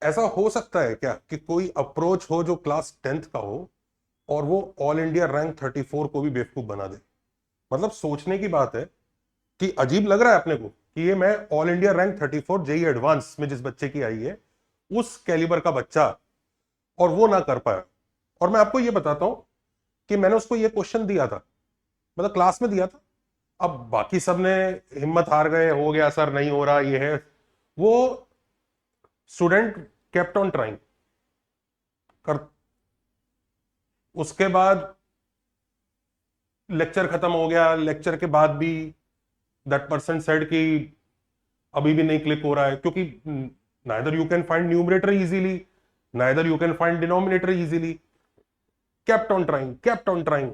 ऐसा हो सकता है क्या कि कोई अप्रोच हो जो क्लास 10th का हो और वो ऑल इंडिया रैंक 34 को भी बेवकूफ बना दे? मतलब सोचने की बात है कि अजीब लग रहा है अपने को कि ये मैं all India rank 34 JEE advance में जिस बच्चे की आई है उस कैलिबर का बच्चा, और वो ना कर पाया। और मैं आपको ये बताता हूं कि मैंने उसको ये क्वेश्चन दिया था, मतलब क्लास में दिया था। अब बाकी सब ने हिम्मत हार गए, हो गया सर नहीं हो रहा ये है वो। स्टूडेंट केप्ट ऑन ट्राइंग कर। उसके बाद लेक्चर खत्म हो गया, लेक्चर के बाद भी दैट पर्सन सेड कि अभी भी नहीं क्लिक हो रहा है, क्योंकि neither you can find numerator easily, neither you can find denominator easily. Kept on trying, kept on trying.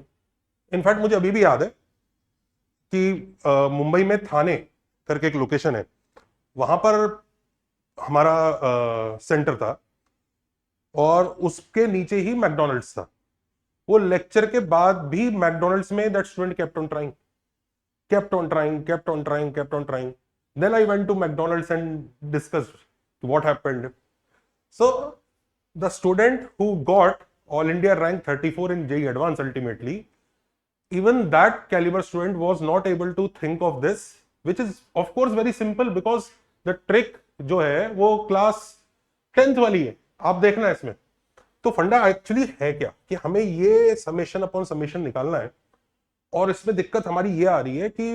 In fact मुझे अभी भी याद है कि मुंबई में थाने करके एक लोकेशन है, वहां पर हमारा सेंटर था और उसके नीचे ही मैकडोनल्ड्स था। वो लेक्चर के बाद भी मैकडोनल्ड्स में that student kept on trying, kept on trying, kept on trying, kept on trying. Then I went to McDonald's and discussed what happened. So the student who got All India rank 34 in JEE Advance ultimately, even that caliber student was not able to think of this, which is of course very simple because the trick जो है वो class 10th वाली है। आप देखना इसमें तो फंडा एक्चुअली है क्या कि हमें ये समेशन अपॉन समेशन निकालना है। और इसमें दिक्कत हमारी ये आ रही है कि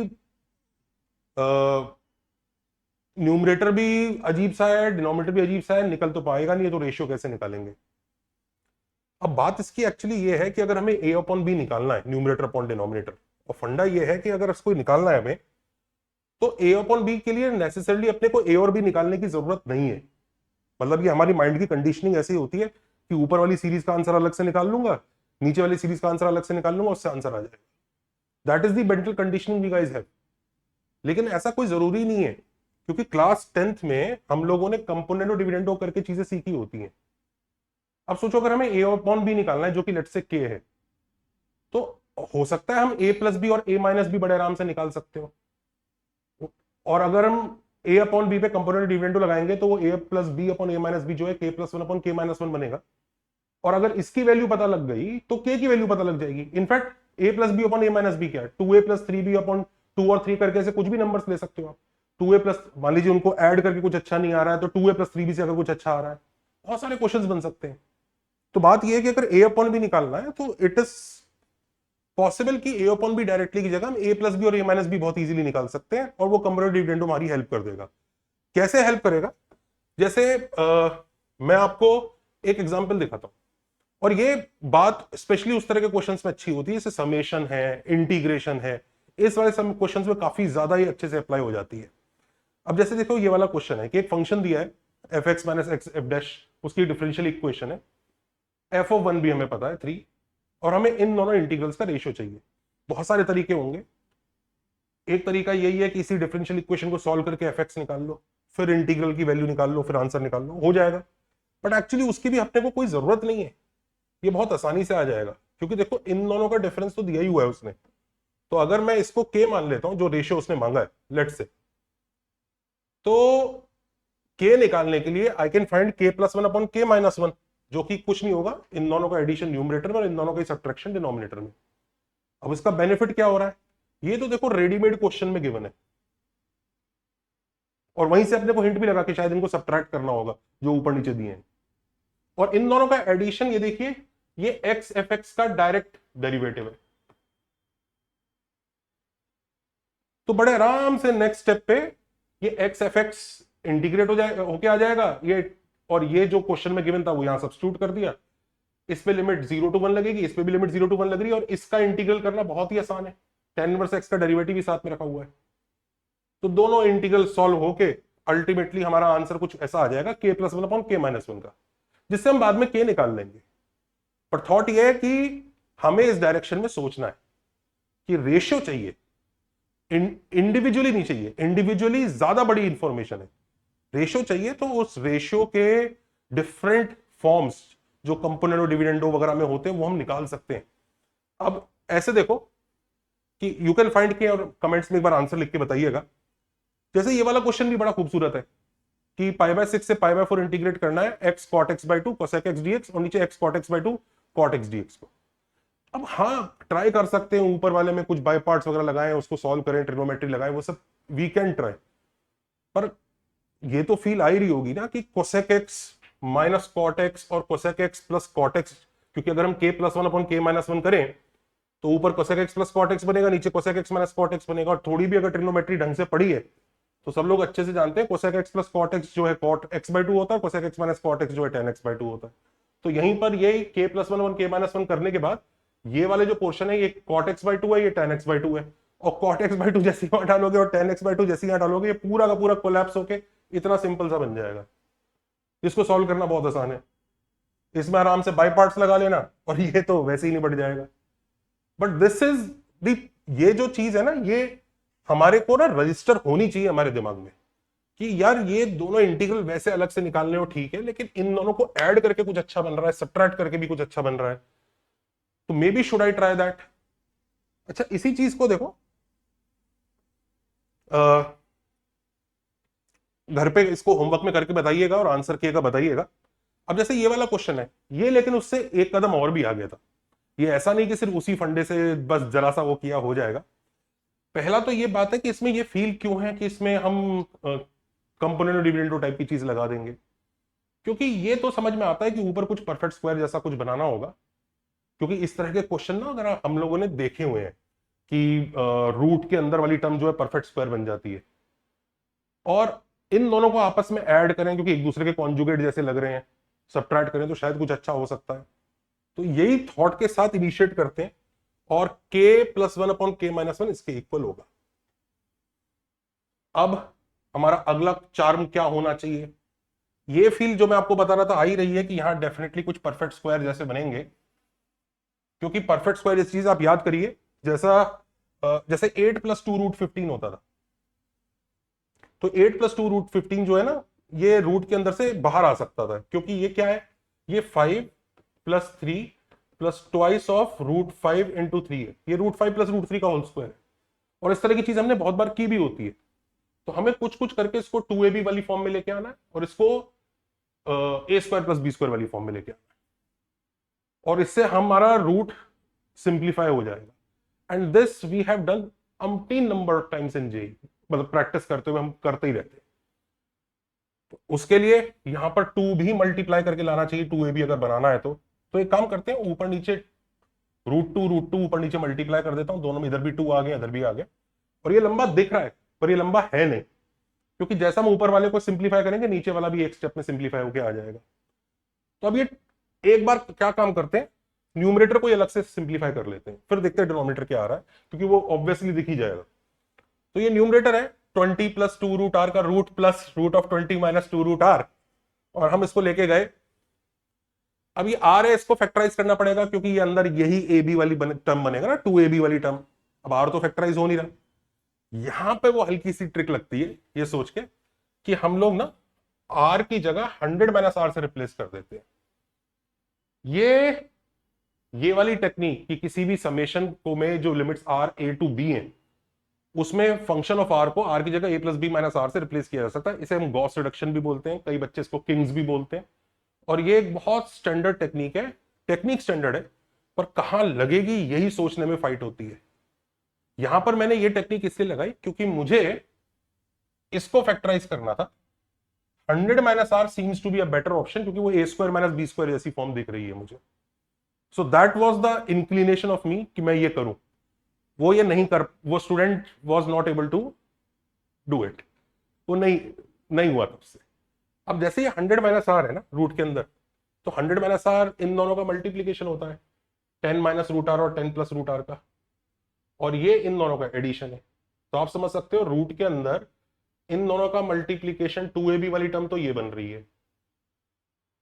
न्यूमरेटर भी अजीब सा है, डिनोमिनेटर भी अजीब सा है, निकल तो पाएगा नहीं, तो रेशियो कैसे निकालेंगे? अब बात इसकी एक्चुअली ये है कि अगर हमें ए अपॉन बी निकालना है, न्यूमरेटर अपॉन डिनोमिनेटर, और फंडा ये है कि अगर इसको निकालना है हमें, तो ए अपॉन बी के लिए नेसेसरली अपने को ए और बी निकालने की जरूरत नहीं है। मतलब ये हमारी माइंड की कंडीशनिंग ऐसी होती है कि ऊपर वाली सीरीज का आंसर अलग से निकाल लूंगा, नीचे वाली सीरीज का आंसर अलग से निकाल लूंगा, उससे आंसर आ जाएगा। That is the mental conditioning we guys have. लेकिन ऐसा कोई जरूरी नहीं है, क्योंकि क्लास 10th में हम लोगों ने कंपोनेंट और डिविडेंडो करके चीजें सीखी होती हैं। अब सोचो अगर हमें ए अपॉन बी निकालना है जो कि लेट से के है, तो हो सकता है हम ए प्लस बी और ए माइनस बी बड़े आराम से निकाल सकते हो। और अगर हम ए अपॉन बी पे कंपोनेंट डिविडेंडो लगाएंगे तो वो ए प्लस बी अपॉन ए माइनस बी जो है के plus one upon K minus one बनेगा। और अगर इसकी वैल्यू पता लग गई तो के की वैल्यू पता लग जाएगी। इनफैक्ट ए प्लस बी अपॉन ए माइनस बी क्या है, 2a प्लस 3b अपॉन 2 और 3 करके से कुछ भी नंबर्स ले सकते हो आप। 2a प्लस, मान लीजिए उनको ऐड करके कुछ अच्छा नहीं आ रहा है तो 2a प्लस 3b से अगर कुछ अच्छा आ रहा है, बहुत सारे क्वेश्चंस बन सकते हैं। तो बात यह है कि अगर ए अपॉन बी निकालना है तो इट इज पॉसिबल कि ए अपॉन बी डायरेक्टली की जगह हम ए प्लस बी और ए माइनस बी बहुत इजीली निकाल सकते हैं, और वो कंपोनेंट डिविडेंडो हमारी हेल्प कर देगा। कैसे हेल्प करेगा? जैसे मैं आपको एक एग्जांपल दिखाता हूं, और ये बात स्पेशली उस तरह के क्वेश्चंस में अच्छी होती है जैसे समेशन है, इंटीग्रेशन है, इस वाले सब क्वेश्चंस में काफी ज्यादा ही अच्छे से अप्लाई हो जाती है। अब जैसे देखो ये वाला क्वेश्चन है कि एक फंक्शन दिया है F x minus x F dash, उसकी डिफरेंशियल इक्वेशन है, एफ ऑफ वन भी हमें पता है 3, और हमें इन दोनों इंटीग्रल्स का रेशियो चाहिए। बहुत सारे तरीके होंगे। एक तरीका यही है कि इसी डिफरेंशियल इक्वेशन को सॉल्व करके एफ एक्स निकाल लो, फिर इंटीग्रल की वैल्यू निकाल लो, फिर आंसर निकाल लो, हो जाएगा। बट एक्चुअली उसकी भी अपने को कोई जरूरत नहीं है, ये बहुत आसानी से आ जाएगा, क्योंकि देखो इन दोनों का डिफरेंस तो दिया ही हुआ है उसने। तो अगर मैं इसको के मान लेता हूं जो रेशियो उसने मांगा है लेट से, तो के निकालने के लिए आई कैन फाइंड के plus one upon K minus one, जो कि कुछ नहीं होगा, इन दोनों का एडिशन न्यूमरेटर में और इन दोनों का सब्ट्रैक्शन डिनोमिनेटर में। अब इसका बेनिफिट क्या हो रहा है? ये तो देखो रेडीमेड क्वेश्चन में गिवन है, और वहीं से अपने को हिंट भी लगा कि शायद इनको सब्ट्रैक्ट करना होगा जो ऊपर नीचे दिए हैं। और इन दोनों का एडिशन ये देखिए, ये एक्स एफ एक्स का डायरेक्ट डेरिवेटिव है। तो बड़े आराम से नेक्स्ट स्टेप पे ये एक्स एफ एक्स इंटीग्रेट हो जाए, होके आ जाएगा ये, और ये जो क्वेश्चन में गिवन था वो यहां सब्स्टिट्यूट कर दिया। इस पे लिमिट 0 to 1 लगेगी, इस पे भी लिमिट 0 to 1 लग रही है, और इसका इंटीग्रल करना बहुत ही आसान है, tan इनवर्स एक्स का डेरिवेटिव भी साथ में रखा हुआ है। तो दोनों इंटीग्रल सॉल्व होके अल्टीमेटली हमारा आंसर कुछ ऐसा आ जाएगा के plus one upon K minus one का, जिससे हम बाद में के निकाल लेंगे। पर थॉट यह है कि हमें इस डायरेक्शन में सोचना है कि रेशियो चाहिए, इंडिविजुअली नहीं चाहिए। इंडिविजुअली ज्यादा बड़ी इंफॉर्मेशन है, रेशियो चाहिए तो उस रेशियो के डिफरेंट फॉर्म्स जो कंपोनेंट और डिविडेंडो वगैरह में होते हैं वो हम निकाल सकते हैं। अब ऐसे देखो कि यू कैन फाइंड के, और कमेंट्स में एक बार आंसर लिख के बताइएगा। जैसे ये वाला क्वेश्चन भी बड़ा खूबसूरत है कि π/6 से π/4 इंटीग्रेट करना है x cot x by 2 cosec x dx और नीचे x cot x by 2 cot x dx को। अब हाँ ट्राई कर सकते हैं, ऊपर वाले में कुछ बाय पार्ट्स वगैरह लगाएं, उसको सॉल्व करें, ट्रिग्नोमेट्री लगाएं, वो सब वी कैन ट्राई। पर ये तो फील आ ही रही होगी ना कि cosec x minus cot x और cosec x plus cot x, क्योंकि अगर हम k + 1 अपॉन k - 1 करें तो ऊपर cosec x plus cot x बनेगा, नीचे cosec x minus cot x बनेगा। और थोड़ी भी अगर ट्रिग्नोमेट्री ढंग से पढ़ी है तो सब लोग अच्छे से जानते हैं cosec x plus cot x जो है cot x by 2 होता है, cosec x minus cot x जो है tan x by 2 होता है। तो यहीं पर ये k + 1 k - 1 करने के बाद ये वाले जो पोर्शन है ये cot x by 2 है, ये tan x by 2 है, और cot x by 2 जैसे यहां डालोगे और tan x by 2 जैसे यहां डालोगे ये पूरा का पूरा कोलैप्स होके इतना सिंपल सा बन जाएगा। इसको सॉल्व करना बहुत आसान है, इसमें आराम से बाय पार्ट्स लगा लेना और ये तो वैसे ही निपट जाएगा। बट दिस इज द, ये जो चीज है ना, ये हमारे को ना रजिस्टर होनी चाहिए हमारे दिमाग में कि यार ये दोनों इंटीग्रल वैसे अलग से निकालने हो ठीक है, लेकिन इन दोनों को ऐड करके कुछ अच्छा बन रहा है, सब्ट्रैक्ट करके भी कुछ अच्छा बन रहा है, तो may be should I try that. अच्छा इसी चीज को देखो, घर पे इसको होमवर्क में करके बताइएगा और आंसर किएगा बताइएगा। अब जैसे ये वाला क्वेश्चन है ये, लेकिन उससे एक कदम और भी आ गया था। ये ऐसा नहीं कि सिर्फ उसी फंडे से बस जरा सा वो किया हो जाएगा। पहला तो ये बात है कि इसमें ये फील क्यों है कि इसमें हम कंपोनेंट डिविडेंडो टाइप की चीज लगा देंगे, क्योंकि ये तो समझ में आता है कि ऊपर कुछ परफेक्ट स्क्वायर जैसा कुछ बनाना होगा, क्योंकि इस तरह के क्वेश्चन ना अगर हम लोगों ने देखे हुए हैं कि रूट के अंदर वाली टर्म जो है परफेक्ट स्क्वायर बन जाती है, और इन दोनों को आपस में ऐड करें क्योंकि एक दूसरे के कॉन्जुगेट जैसे लग रहे हैं, सब्ट्रैक्ट करें तो शायद कुछ अच्छा हो सकता है। तो यही थॉट के साथ इनिशिएट करते हैं और k + 1 अपॉन k - 1 इसके इक्वल होगा। अब हमारा अगला चार्म क्या होना चाहिए, ये फील जो मैं आपको बता रहा था आ ही रही है कि यहां डेफिनेटली कुछ परफेक्ट स्क्वायर जैसे बनेंगे, क्योंकि परफेक्ट स्क्वायर इस चीज आप याद करिए जैसे 8 + 2 √15 होता था, तो 8 + 2 √15 जो है ना ये रूट के अंदर से बाहर आ सकता था, क्योंकि ये क्या है, ये 5 + 3 + ट्वाइस ऑफ √5 × 3 है, ये √5 + √3 का होल स्क्वायर है। और इस तरह की चीज हमने बहुत बार की भी होती है, तो हमें कुछ कुछ करके इसको 2ab वाली फॉर्म में लेके आना है और इसको a² + b² वाली फॉर्म में लेके आना है, और इससे हमारा रूट सिंप्लीफाई हो जाएगा। And this we have done umpteen number of times in JEE, मतलब प्रैक्टिस करते हुए हम करते ही रहते हैं। तो उसके लिए यहां पर 2 भी मल्टीप्लाई करके लाना चाहिए, 2ab अगर बनाना है तो एक काम करते हैं, ऊपर नीचे √2 ऊपर नीचे मल्टीप्लाई कर देता हूं, दोनों में इधर भी 2 आ गया इधर भी आ गया, और ये लंबा दिख रहा है पर ये लंबा है नहीं, क्योंकि जैसा हम ऊपर वाले को सिंप्लीफाई करेंगे नीचे वाला भी एक स्टेप में सिंप्लीफाई होकर आ जाएगा। तो अब ये एक बार क्या काम करते हैं, न्यूमरेटर को अलग से सिंप्लीफाई कर लेते हैं, फिर देखते हैं डिनोमिनेटर क्या आ रहा है, क्योंकि वो ऑब्वियसली दिख ही जाएगा। तो ये न्यूमरेटर है 20 + 2√r का रूट प्लस √20 - 2√r, और हम इसको लेके गए। अब ये r है, इसको फैक्टराइज करना पड़ेगा क्योंकि ये अंदर यही ab वाली टर्म बनेगा ना, 2ab वाली टर्म। अब r तो फैक्टराइज हो नहीं रहा, यहां पे वो हल्की सी ट्रिक लगती है ये सोच के कि हम लोग ना r की जगह 100 - r से रिप्लेस कर देते हैं। ये वाली टेक्निक कि किसी भी समेशन को में जो limits r a to b हैं उसमें फंक्शन ऑफ r को r की जगह a + b - r से रिप्लेस किया जा सकता है। इसे हम गॉस रिडक्शन भी बोलते हैं, कई बच्चे इसको किंग्स भी बोलते हैं, और ये एक बहुत स्टैंडर्ड टेक्निक है। टेक्निक स्टैंडर्ड है पर कहां लगेगी यही सोचने में फाइट होती है। यहां पर मैंने ये टेक्निक इसलिए लगाई क्योंकि मुझे इसको फैक्टराइज करना था। 100 - r seems to be a better option, क्योंकि वो a² - b² जैसी फॉर्म दिख रही है मुझे। So that was the inclination of me कि मैं ये करूं। वो ये नहीं कर, वो student was not able to do it, वो नहीं हुआ तब से। अब जैसे ये 100 - r है ना रूट के अंदर, तो 100 - r इन दोनों का मल्टीप्लीकेशन होता है, 10 - √r और 10 + √r का, और ये इन दोनों का एडिशन है। तो आप समझ सकते हो रूट के अंदर इन दोनों का मल्टीप्लीकेशन 2ab वाली टर्म तो ये बन रही है,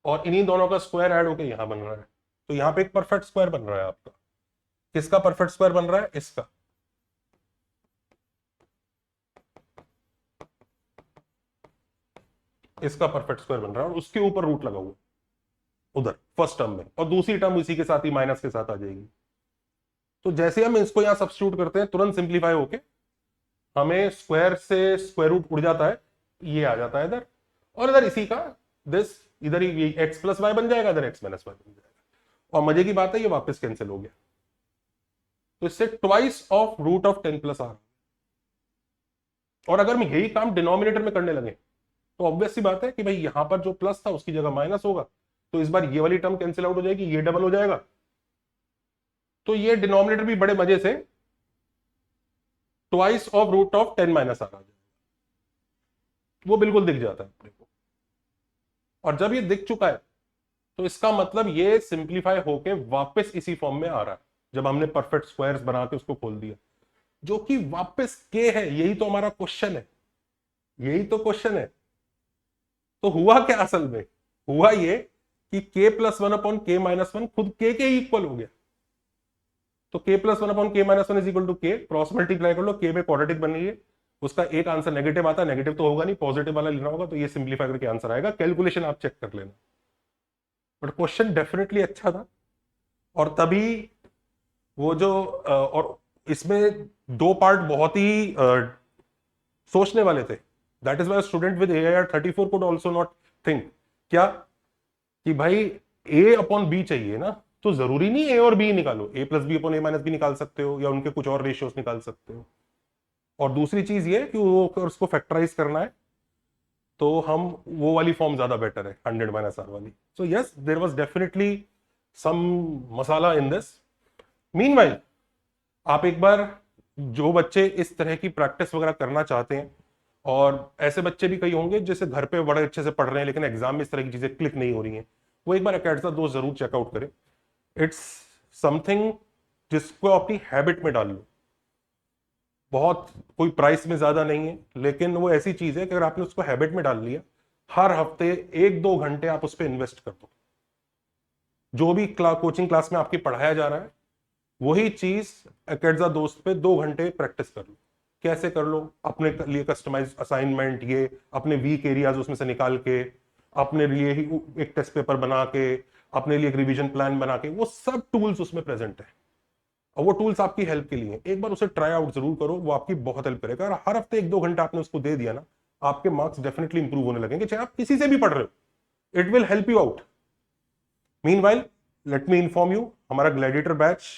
और इन्हीं दोनों का स्क्वायर ऐड होकर यहां बन रहा है। तो यहां पे एक परफेक्ट स्क्वायर बन रहा है आपका। किसका परफेक्ट स्क्वायर बन रहा है? इसका। इसका परफेक्ट स्क्वायर बन रहा है और उसके ऊपर रूट लगा हुआ उधर फर्स्ट टर्म में, और दूसरी टर्म इसी के साथ ही माइनस के साथ आ जाएगी। तो जैसे हम इसको यहां सब्स्टिट्यूट करते हैं तुरंत सिंप्लीफाई होके हमें स्क्वायर से स्क्वायर रूट उड़ जाता है, ये आ जाता है इधर, और इधर इसी का दिस, इधर ही एक्स प्लस वाई बन जाएगा, इधर एक्स माइनस वाई बन जाएगा। और मजे की बात है ये वापस कैंसिल हो गया, तो इससे twice of root of 10 plus R. और अगर हम यही काम डिनोमिनेटर में करने लगे तो ऑब्वियस सी बात है कि भाई यहां पर जो प्लस था उसकी जगह माइनस होगा, तो इस बार ये वाली टर्म कैंसिल आउट हो जाएगी, ये डबल हो जाएगा, तो ये डिनोमिनेटर भी बड़े मजे से twice of root of 10 minus R आ जाएगा, वो बिल्कुल दिख जाता है अपने को। और जब ये दिख चुका है तो इसका मतलब ये सिंप्लीफाई होके वापस इसी फॉर्म में आ रहा है, जब हमने परफेक्ट स्क्वायर्स बना के उसको खोल दिया, जो कि वापस के है। यही तो हमारा क्वेश्चन है, यही तो क्वेश्चन है। तो हुआ क्या असल में, हुआ ये कि k plus one upon K minus one खुद k के इक्वल हो गया। तो k plus one upon K minus one is equal to K, cross multiply कर लो, k में क्वाड्रेटिक बन रही है, उसका एक आंसर नेगेटिव आता है, नेगेटिव तो होगा नहीं, पॉजिटिव वाला लेना होगा, तो ये सिंप्लीफाई करके आंसर आएगा। कैलकुलेशन आप चेक कर लेना, बट क्वेश्चन डेफिनेटली अच्छा था। और तभी वो जो और इसमें दो पार्ट बहुत ही सोचने वाले थे। That is why student with AIR34 could also not think क्या कि भाई a अपॉन बी चाहिए ना, तो जरूरी नहीं a और b निकालो, a plus B upon a minus B निकाल सकते हो, या उनके कुछ और रेशियोज निकाल सकते हो। और दूसरी चीज ये कि वो उसको फैक्टराइज करना है, तो हम वो वाली फॉर्म ज्यादा बेटर है, 100 माइनस आर वाली। So yes, there was definitely some masala in this. Meanwhile आप एक बार, जो बच्चे इस तरह की प्रैक्टिस वगैरह करना चाहते हैं, और ऐसे बच्चे भी कई होंगे जैसे घर पे बड़े अच्छे से पढ़ रहे हैं लेकिन एग्जाम में इस तरह की चीजें क्लिक नहीं हो रही हैं, वो एक बार अकेडसा दोस्त जरूर चेकआउट करें। इट्स समथिंग जिसको अपनी हैबिट में डाल लो। बहुत कोई प्राइस में ज्यादा नहीं है, लेकिन वो ऐसी चीज है कि अगर आपने उसको हैबिट में डाल लिया, हर हफ्ते 1-2 घंटे आप उस पर इन्वेस्ट कर दो। जो भी कोचिंग क्लास में आपकी पढ़ाया जा रहा है वही चीज अकेडसा दोस्त पे 2 घंटे प्रैक्टिस कर लो। कैसे कर लो, अपने लिए कस्टमाइज असाइनमेंट, ये अपने वीक एरियाज उसमें से निकाल के, अपने लिए ही एक टेस्ट पेपर बना के, अपने लिए एक रिवीजन प्लान बना के, वो सब टूल्स उसमें प्रेजेंट है। और वो टूल्स आपकी हेल्प के लिए हैं। एक बार उसे ट्राई आउट जरूर करो, वो आपकी बहुत हेल्प करेगा। और हर हफ्ते 1-2 घंटा आपने उसको दे दिया ना, आपके मार्क्स डेफिनेटली इंप्रूव होने लगेंगे, चाहे आप किसी से भी पढ़ रहे हो। It will help you out. Meanwhile let me inform you, हमारा ग्लैडिएटर बैच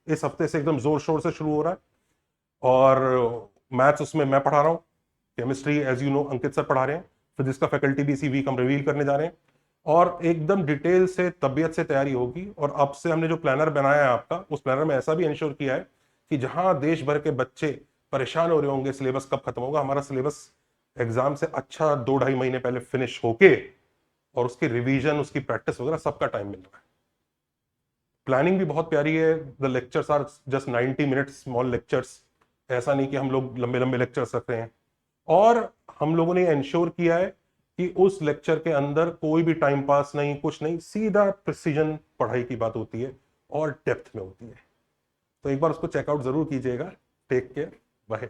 इस हफ्ते से एकदम जोर शोर से शुरू हो रहा है, और मैथ्स उसमें मैं पढ़ा रहा हूँ, chemistry as you know Ankit sir पढ़ा रहे हैं, फिजिक्स का फैकल्टी भी इसी वीक हम रिवील करने जा रहे हैं, और एकदम डिटेल से तबियत से तैयारी होगी। और अब से हमने जो प्लानर बनाया है आपका, उस प्लानर में ऐसा भी इंश्योर किया है कि जहां देश भर के बच्चे परेशान हो रहे होंगे सिलेबस कब खत्म होगा, हमारा सिलेबस एग्जाम से अच्छा 2-2.5 महीने पहले फिनिश होके, और उसकी रिवीजन, उसकी प्रैक्टिस वगैरह सबका टाइम मिल रहा है। प्लानिंग भी बहुत प्यारी है। The lectures are just 90 minutes, small lectures, ऐसा नहीं कि हम लोग लंबे लंबे लेक्चर्स रख रहे हैं। और हम लोगों ने इंश्योर किया है कि उस लेक्चर के अंदर कोई भी टाइम पास नहीं, कुछ नहीं, सीधा प्रिसीजन पढ़ाई की बात होती है और डेप्थ में होती है। तो एक बार उसको चेकआउट जरूर कीजिएगा। Take care, bye.